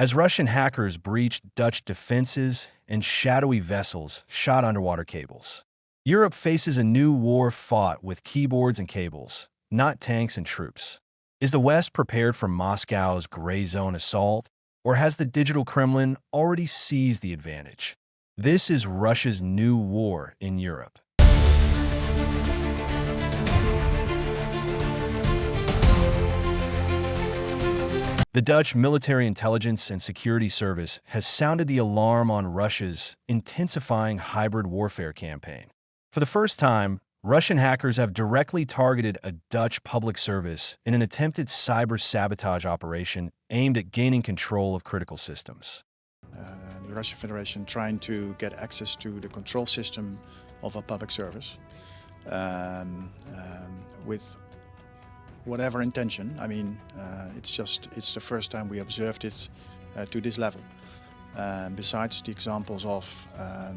as Russian hackers breached Dutch defenses and shadowy vessels shot underwater cables. Europe faces a new war fought with keyboards and cables, not tanks and troops. Is the West prepared for Moscow's gray zone assault, or has the digital Kremlin already seized the advantage? This is Russia's new war in Europe. The Dutch Military Intelligence and Security Service has sounded the alarm on Russia's intensifying hybrid warfare campaign. For the first time, Russian hackers have directly targeted a Dutch public service in an attempted cyber sabotage operation aimed at gaining control of critical systems. The Russian Federation trying to get access to the control system of a public service with whatever intention. I mean, it's the first time we observed it to this level. Besides the examples of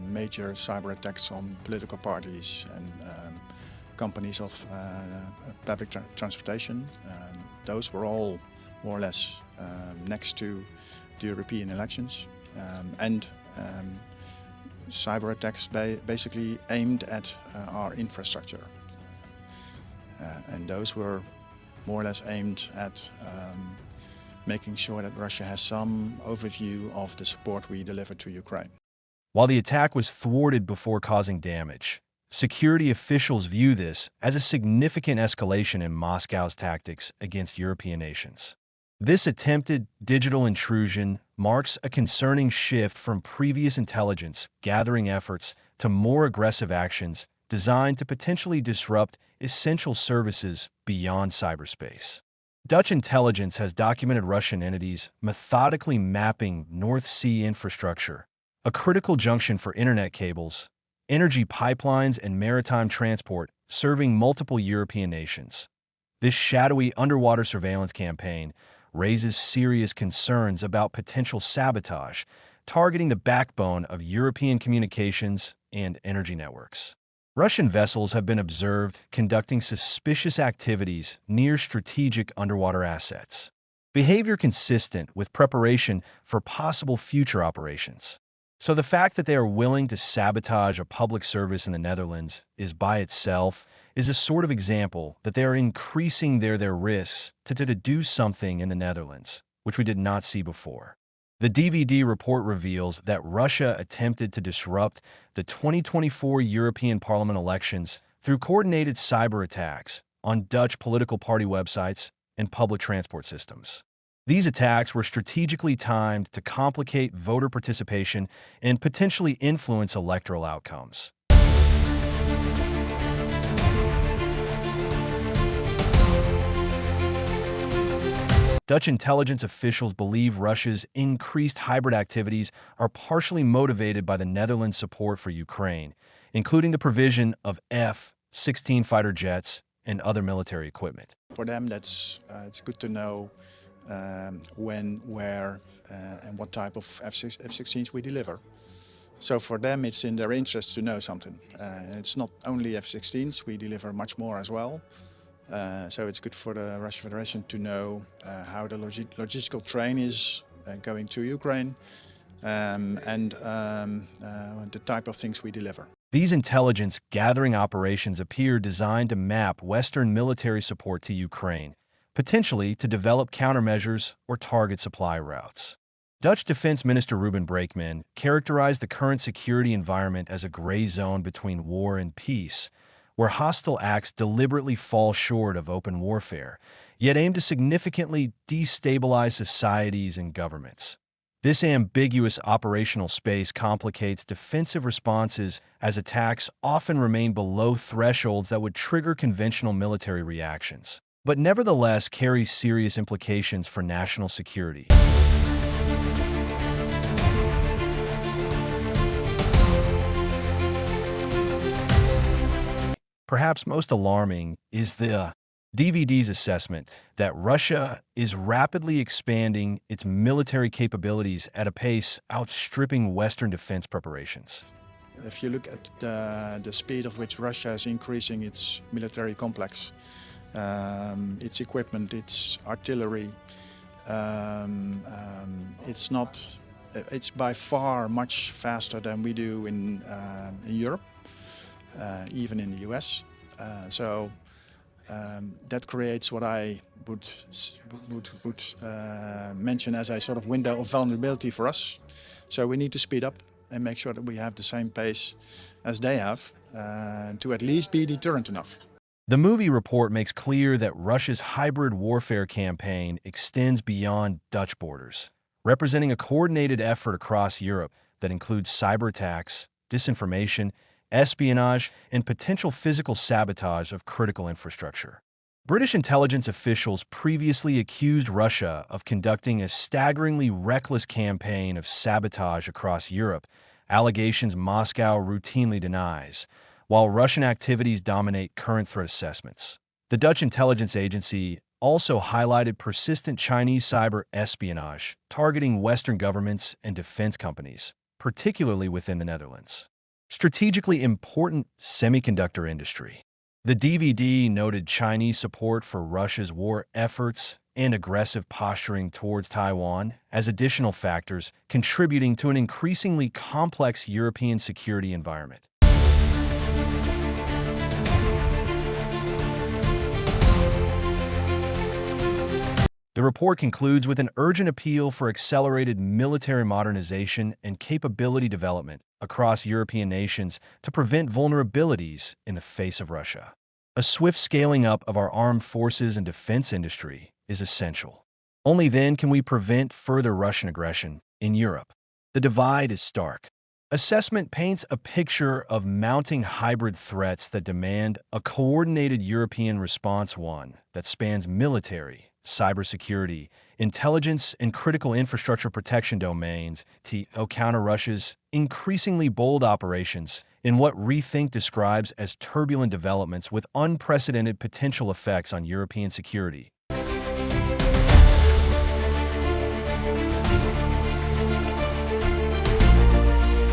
major cyber attacks on political parties and companies of public transportation, those were all more or less next to the European elections, and cyber attacks basically aimed at our infrastructure. And those were more or less aimed at making sure that Russia has some overview of the support we deliver to Ukraine. While the attack was thwarted before causing damage, security officials view this as a significant escalation in Moscow's tactics against European nations. This attempted digital intrusion marks a concerning shift from previous intelligence gathering efforts to more aggressive actions designed to potentially disrupt essential services beyond cyberspace. Dutch intelligence has documented Russian entities methodically mapping North Sea infrastructure, a critical junction for internet cables, energy pipelines, and maritime transport serving multiple European nations. This shadowy underwater surveillance campaign raises serious concerns about potential sabotage, targeting the backbone of European communications and energy networks. Russian vessels have been observed conducting suspicious activities near strategic underwater assets, behavior consistent with preparation for possible future operations. So the fact that they are willing to sabotage a public service in the Netherlands is by itself is a sort of example that they are increasing their risks to do something in the Netherlands, which we did not see before. The DVD report reveals that Russia attempted to disrupt the 2024 European Parliament elections through coordinated cyber attacks on Dutch political party websites and public transport systems. These attacks were strategically timed to complicate voter participation and potentially influence electoral outcomes. Dutch intelligence officials believe Russia's increased hybrid activities are partially motivated by the Netherlands' support for Ukraine, including the provision of F-16 fighter jets and other military equipment. For them, it's good to know when, where, and what type of F-16s we deliver. So for them, it's in their interest to know something. It's not only F-16s, we deliver much more as well. So it's good for the Russian Federation to know how the logistical train is going to Ukraine and the type of things we deliver. These intelligence gathering operations appear designed to map Western military support to Ukraine, potentially to develop countermeasures or target supply routes. Dutch Defense Minister Ruben Breekman characterized the current security environment as a gray zone between war and peace, where hostile acts deliberately fall short of open warfare, yet aim to significantly destabilize societies and governments. This ambiguous operational space complicates defensive responses as attacks often remain below thresholds that would trigger conventional military reactions, but nevertheless carry serious implications for national security. Perhaps most alarming is the DVD's assessment that Russia is rapidly expanding its military capabilities at a pace outstripping Western defense preparations. If you look at the speed of which Russia is increasing its military complex, its equipment, its artillery, It's not. It's by far much faster than we do in Europe, even in the US. That creates what I would mention as a sort of window of vulnerability for us. So we need to speed up and make sure that we have the same pace as they have to at least be deterrent enough. The movie report makes clear that Russia's hybrid warfare campaign extends beyond Dutch borders, representing a coordinated effort across Europe that includes cyber attacks, disinformation, espionage, and potential physical sabotage of critical infrastructure. British intelligence officials previously accused Russia of conducting a staggeringly reckless campaign of sabotage across Europe, allegations Moscow routinely denies, while Russian activities dominate current threat assessments. The Dutch intelligence agency also highlighted persistent Chinese cyber espionage targeting Western governments and defense companies, particularly within the Netherlands. Strategically important semiconductor industry. The DVD noted Chinese support for Russia's war efforts and aggressive posturing towards Taiwan as additional factors contributing to an increasingly complex European security environment. The report concludes with an urgent appeal for accelerated military modernization and capability development across European nations to prevent vulnerabilities in the face of Russia. A swift scaling up of our armed forces and defense industry is essential. Only then can we prevent further Russian aggression in Europe. The divide is stark. Assessment paints a picture of mounting hybrid threats that demand a coordinated European response, one that spans military, cybersecurity, intelligence, and critical infrastructure protection domains to counter Russia's increasingly bold operations in what Rethink describes as turbulent developments with unprecedented potential effects on European security.